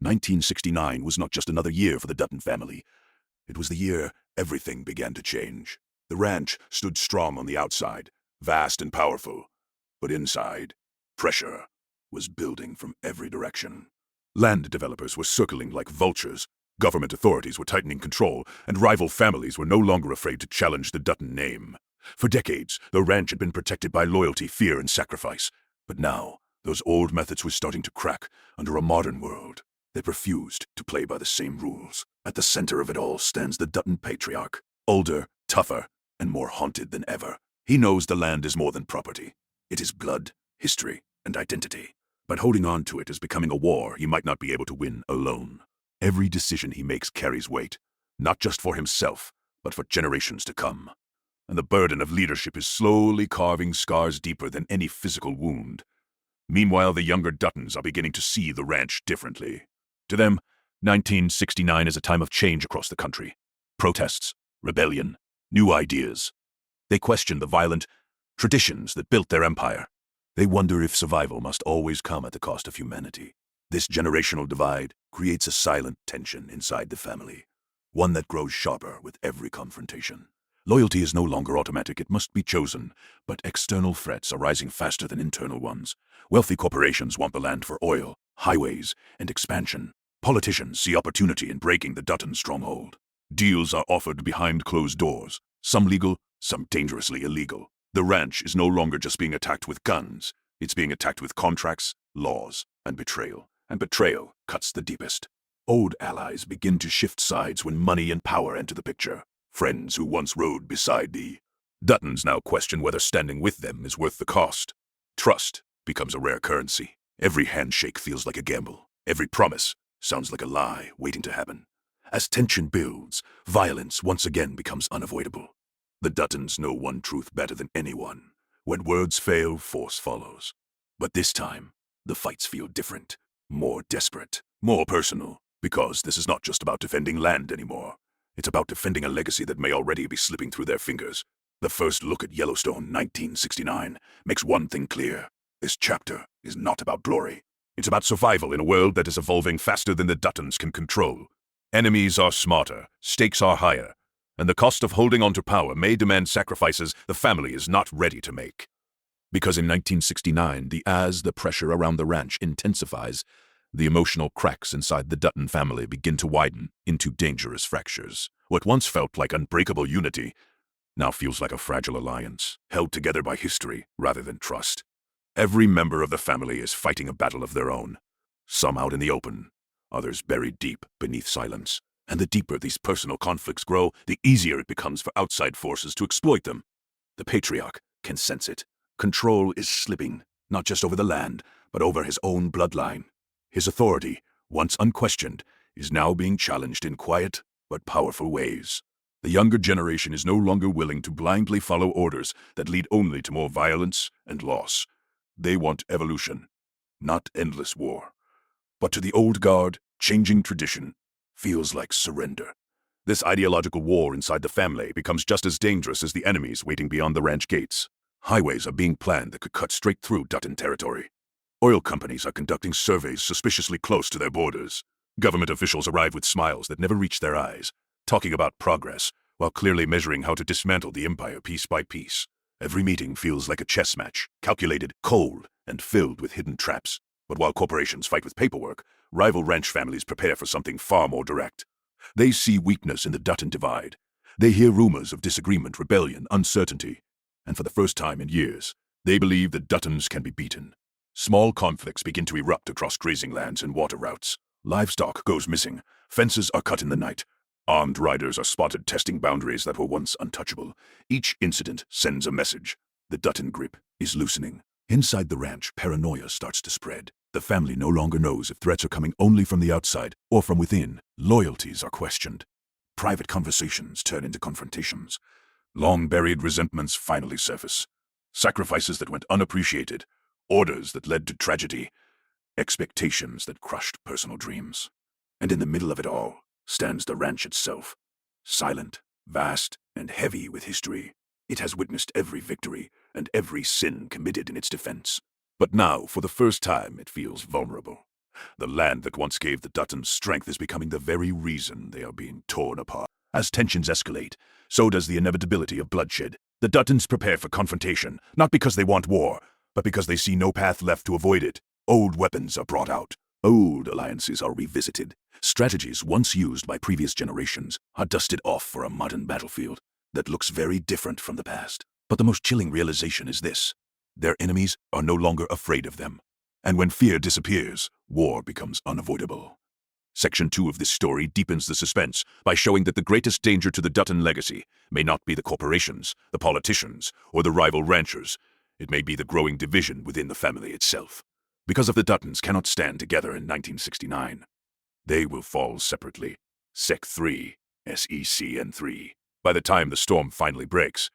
1969 was not just another year for the Dutton family. It was the year everything began to change. The ranch stood strong on the outside, vast and powerful. But inside, pressure was building from every direction. Land developers were circling like vultures. Government authorities were tightening control, and rival families were no longer afraid to challenge the Dutton name. For decades, the ranch had been protected by loyalty, fear, and sacrifice. But now, those old methods were starting to crack under a modern world that refused to play by the same rules. At the center of it all stands the Dutton patriarch, older, tougher, and more haunted than ever. He knows the land is more than property. It is blood, history, and identity. But holding on to it is becoming a war he might not be able to win alone. Every decision he makes carries weight, not just for himself, but for generations to come. And the burden of leadership is slowly carving scars deeper than any physical wound. Meanwhile, the younger Duttons are beginning to see the ranch differently. To them, 1969 is a time of change across the country. Protests, rebellion, new ideas. They question the violent traditions that built their empire. They wonder if survival must always come at the cost of humanity. This generational divide creates a silent tension inside the family, one that grows sharper with every confrontation. Loyalty is no longer automatic, it must be chosen, but external threats are rising faster than internal ones. Wealthy corporations want the land for oil, highways, and expansion. Politicians see opportunity in breaking the Dutton stronghold. Deals are offered behind closed doors, some legal, some dangerously illegal. The ranch is no longer just being attacked with guns, it's being attacked with contracts, laws, and betrayal. And betrayal cuts the deepest. Old allies begin to shift sides when money and power enter the picture. Friends who once rode beside the Duttons now question whether standing with them is worth the cost. Trust becomes a rare currency. Every handshake feels like a gamble. Every promise sounds like a lie waiting to happen. As tension builds, violence once again becomes unavoidable. The Duttons know one truth better than anyone. When words fail, force follows. But this time, the fights feel different, more desperate, more personal, because this is not just about defending land anymore. It's about defending a legacy that may already be slipping through their fingers. The first look at Yellowstone, 1969, makes one thing clear. This chapter is not about glory. It's about survival in a world that is evolving faster than the Duttons can control. Enemies are smarter, stakes are higher, and the cost of holding on to power may demand sacrifices the family is not ready to make. Because in 1969, as the pressure around the ranch intensifies, the emotional cracks inside the Dutton family begin to widen into dangerous fractures. What once felt like unbreakable unity now feels like a fragile alliance, held together by history rather than trust. Every member of the family is fighting a battle of their own, some out in the open, others buried deep beneath silence. And the deeper these personal conflicts grow, the easier it becomes for outside forces to exploit them. The patriarch can sense it. Control is slipping, not just over the land, but over his own bloodline. His authority, once unquestioned, is now being challenged in quiet but powerful ways. The younger generation is no longer willing to blindly follow orders that lead only to more violence and loss. They want evolution, not endless war. But to the old guard, changing tradition feels like surrender. This ideological war inside the family becomes just as dangerous as the enemies waiting beyond the ranch gates. Highways are being planned that could cut straight through Dutton territory. Oil companies are conducting surveys suspiciously close to their borders. Government officials arrive with smiles that never reach their eyes, talking about progress, while clearly measuring how to dismantle the empire piece by piece. Every meeting feels like a chess match, calculated, cold, and filled with hidden traps. But while corporations fight with paperwork, rival ranch families prepare for something far more direct. They see weakness in the Dutton divide. They hear rumors of disagreement, rebellion, uncertainty. And for the first time in years, they believe the Duttons can be beaten. Small conflicts begin to erupt across grazing lands and water routes. Livestock goes missing. Fences are cut in the night. Armed riders are spotted testing boundaries that were once untouchable. Each incident sends a message. The Dutton grip is loosening. Inside the ranch, paranoia starts to spread. The family no longer knows if threats are coming only from the outside or from within. Loyalties are questioned. Private conversations turn into confrontations. Long-buried resentments finally surface. Sacrifices that went unappreciated. Orders that led to tragedy. Expectations that crushed personal dreams. And in the middle of it all stands the ranch itself. Silent, vast, and heavy with history. It has witnessed every victory and every sin committed in its defense. But now, for the first time, it feels vulnerable. The land that once gave the Duttons strength is becoming the very reason they are being torn apart. As tensions escalate, so does the inevitability of bloodshed. The Duttons prepare for confrontation, not because they want war, but because they see no path left to avoid it. Old weapons are brought out. Old alliances are revisited. Strategies once used by previous generations are dusted off for a modern battlefield that looks very different from the past. But the most chilling realization is this: their enemies are no longer afraid of them. And when fear disappears, war becomes unavoidable. Section 2 of this story deepens the suspense by showing that the greatest danger to the Dutton legacy may not be the corporations, the politicians, or the rival ranchers. It may be the growing division within the family itself. Because if the Duttons cannot stand together in 1969, they will fall separately. Sec 3, SECN 3. By the time the storm finally breaks,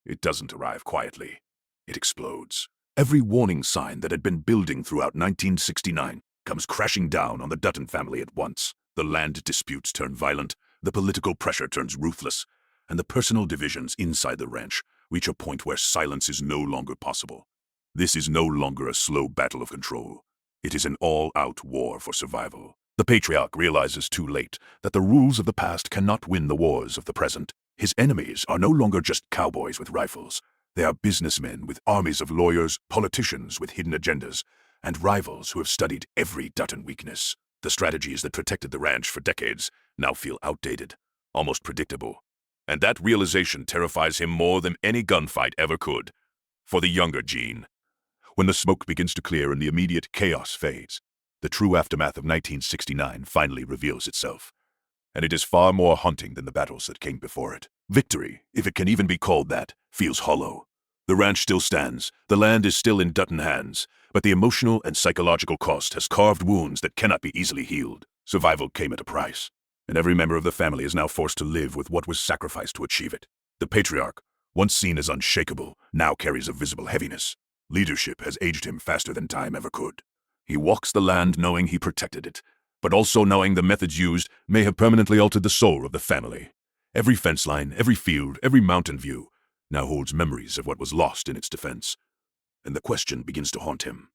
it doesn't arrive quietly. It explodes. Every warning sign that had been building throughout 1969 comes crashing down on the Dutton family at once. The land disputes turn violent, the political pressure turns ruthless, and the personal divisions inside the ranch reach a point where silence is no longer possible. This is no longer a slow battle of control. It is an all-out war for survival. The patriarch realizes too late that the rules of the past cannot win the wars of the present. His enemies are no longer just cowboys with rifles. They are businessmen with armies of lawyers, politicians with hidden agendas, and rivals who have studied every Dutton weakness. The strategies that protected the ranch for decades now feel outdated, almost predictable. And that realization terrifies him more than any gunfight ever could. For the younger Gene, when the smoke begins to clear and the immediate chaos fades, the true aftermath of 1969 finally reveals itself. And it is far more haunting than the battles that came before it. Victory, if it can even be called that, feels hollow. The ranch still stands, the land is still in Dutton hands, but the emotional and psychological cost has carved wounds that cannot be easily healed. Survival came at a price, and every member of the family is now forced to live with what was sacrificed to achieve it. The patriarch, once seen as unshakable, now carries a visible heaviness. Leadership has aged him faster than time ever could. He walks the land knowing he protected it, but also knowing the methods used may have permanently altered the soul of the family. Every fence line, every field, every mountain view now holds memories of what was lost in its defense. And the question begins to haunt him: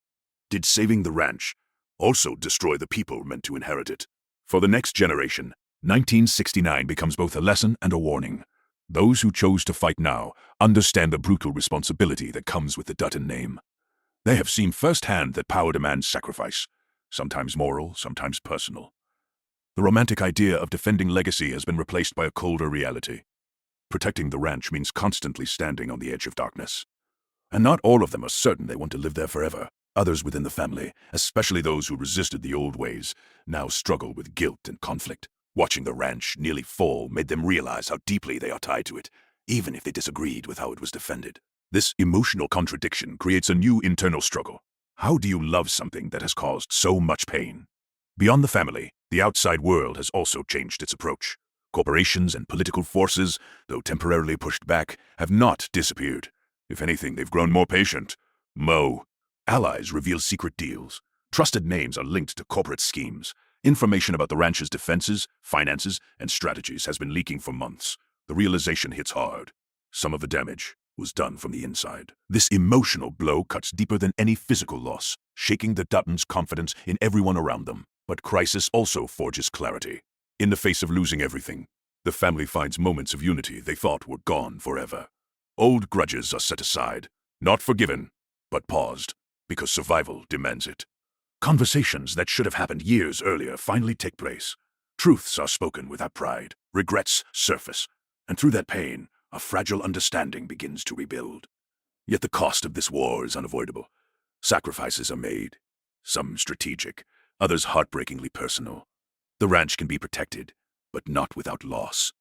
did saving the ranch also destroy the people meant to inherit it? For the next generation, 1969 becomes both a lesson and a warning. Those who chose to fight now understand the brutal responsibility that comes with the Dutton name. They have seen firsthand that power demands sacrifice, sometimes moral, sometimes personal. The romantic idea of defending legacy has been replaced by a colder reality. Protecting the ranch means constantly standing on the edge of darkness. And not all of them are certain they want to live there forever. Others within the family, especially those who resisted the old ways, now struggle with guilt and conflict. Watching the ranch nearly fall made them realize how deeply they are tied to it, even if they disagreed with how it was defended. This emotional contradiction creates a new internal struggle. How do you love something that has caused so much pain? Beyond the family, the outside world has also changed its approach. Corporations and political forces, though temporarily pushed back, have not disappeared. If anything, they've grown more patient. Allies reveal secret deals. Trusted names are linked to corporate schemes. Information about the ranch's defenses, finances, and strategies has been leaking for months. The realization hits hard. Some of the damage was done from the inside. This emotional blow cuts deeper than any physical loss, shaking the Duttons' confidence in everyone around them. But crisis also forges clarity. In the face of losing everything, the family finds moments of unity they thought were gone forever. Old grudges are set aside, not forgiven, but paused, because survival demands it. Conversations that should have happened years earlier finally take place. Truths are spoken without pride, regrets surface, and through that pain, a fragile understanding begins to rebuild. Yet the cost of this war is unavoidable. Sacrifices are made, some strategic, others heartbreakingly personal. The ranch can be protected, but not without loss.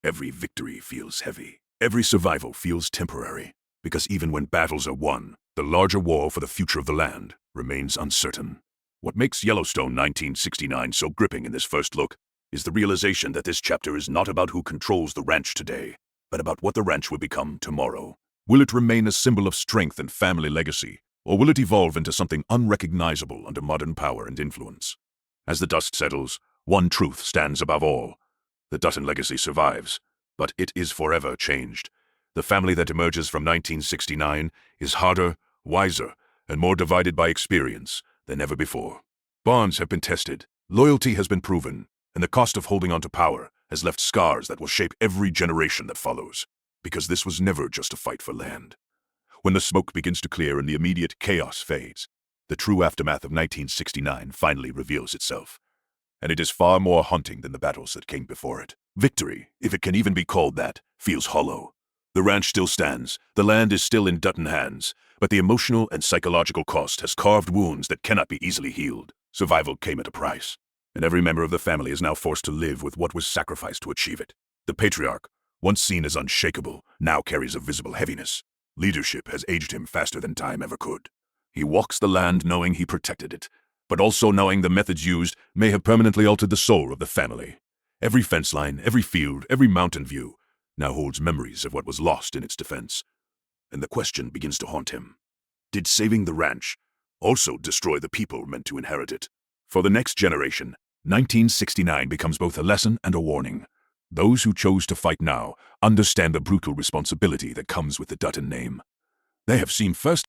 Every victory feels heavy. Every survival feels temporary, because even when battles are won, the larger war for the future of the land remains uncertain. What makes Yellowstone 1969 so gripping in this first look is the realization that this chapter is not about who controls the ranch today, but about what the ranch will become tomorrow. Will it remain a symbol of strength and family legacy, or will it evolve into something unrecognizable under modern power and influence? As the dust settles, one truth stands above all. The Dutton legacy survives, but it is forever changed. The family that emerges from 1969 is harder, wiser, and more divided by experience than ever before. Bonds have been tested, loyalty has been proven, and the cost of holding on to power has left scars that will shape every generation that follows. Because this was never just a fight for land. When the smoke begins to clear and the immediate chaos fades, the true aftermath of 1969 finally reveals itself. And it is far more haunting than the battles that came before it. Victory, if it can even be called that, feels hollow. The ranch still stands, the land is still in Dutton hands, but the emotional and psychological cost has carved wounds that cannot be easily healed. Survival came at a price, and every member of the family is now forced to live with what was sacrificed to achieve it. The patriarch, once seen as unshakable, now carries a visible heaviness. Leadership has aged him faster than time ever could. He walks the land knowing he protected it, but also knowing the methods used may have permanently altered the soul of the family. Every fence line, every field, every mountain view now holds memories of what was lost in its defense. And the question begins to haunt him. Did saving the ranch also destroy the people meant to inherit it? For the next generation, 1969 becomes both a lesson and a warning. Those who chose to fight now understand the brutal responsibility that comes with the Dutton name. They have seen first